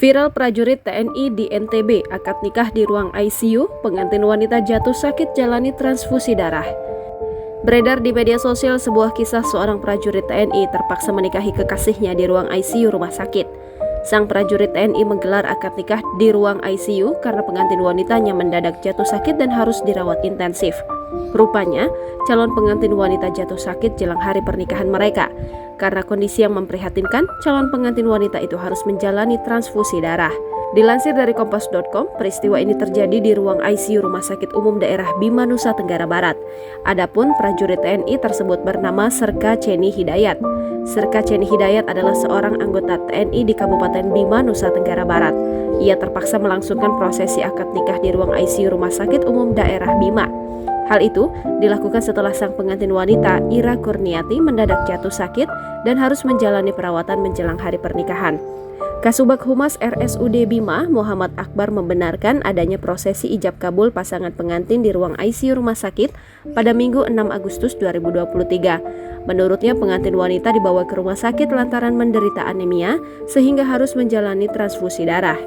Viral prajurit TNI di NTB akad nikah di ruang ICU, pengantin wanita jatuh sakit jalani transfusi darah. Beredar di media sosial sebuah kisah seorang prajurit TNI terpaksa menikahi kekasihnya di ruang ICU rumah sakit. Sang prajurit TNI menggelar akad nikah di ruang ICU karena pengantin wanitanya mendadak jatuh sakit dan harus dirawat intensif. Rupanya, calon pengantin wanita jatuh sakit jelang hari pernikahan mereka. Karena kondisi yang memprihatinkan, calon pengantin wanita itu harus menjalani transfusi darah. Dilansir dari kompas.com, peristiwa ini terjadi di ruang ICU Rumah Sakit Umum Daerah Bima, Nusa Tenggara Barat. Adapun prajurit TNI tersebut bernama Serka Ceni Hidayat. Serka Ceni Hidayat adalah seorang anggota TNI di Kabupaten Bima, Nusa Tenggara Barat. Ia terpaksa melangsungkan prosesi akad nikah di ruang ICU Rumah Sakit Umum Daerah Bima. Hal itu dilakukan setelah sang pengantin wanita, Ira Kurniati, mendadak jatuh sakit dan harus menjalani perawatan menjelang hari pernikahan. Kasubag Humas RSUD Bima, Muhammad Akbar, membenarkan adanya prosesi ijab kabul pasangan pengantin di ruang ICU rumah sakit pada Minggu 6 Agustus 2023. Menurutnya, pengantin wanita dibawa ke rumah sakit lantaran menderita anemia sehingga harus menjalani transfusi darah.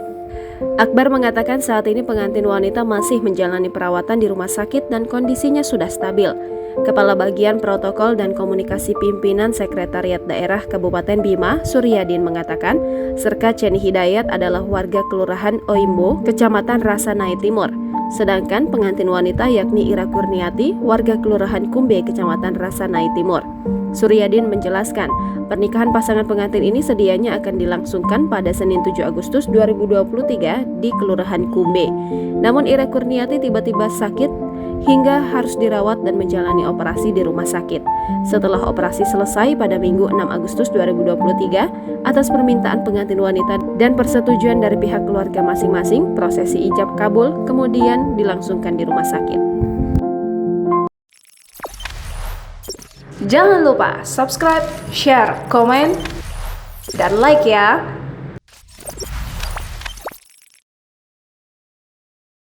Akbar mengatakan saat ini pengantin wanita masih menjalani perawatan di rumah sakit dan kondisinya sudah stabil. Kepala Bagian Protokol dan Komunikasi Pimpinan Sekretariat Daerah Kabupaten Bima, Suryadin, mengatakan Serka Ceni Hidayat adalah warga Kelurahan Oimbo, Kecamatan Rasanai Timur. Sedangkan pengantin wanita yakni Ira Kurniati, warga Kelurahan Kumbe, Kecamatan Rasanai Timur. Suryadin menjelaskan, pernikahan pasangan pengantin ini sedianya akan dilangsungkan pada Senin 7 Agustus 2023 di Kelurahan Kumbe. Namun Ira Kurniati tiba-tiba sakit hingga harus dirawat dan menjalani operasi di rumah sakit. Setelah operasi selesai pada Minggu 6 Agustus 2023, atas permintaan pengantin wanita dan persetujuan dari pihak keluarga masing-masing, prosesi ijab kabul kemudian dilangsungkan di rumah sakit. Jangan lupa subscribe, share, komen, dan like ya!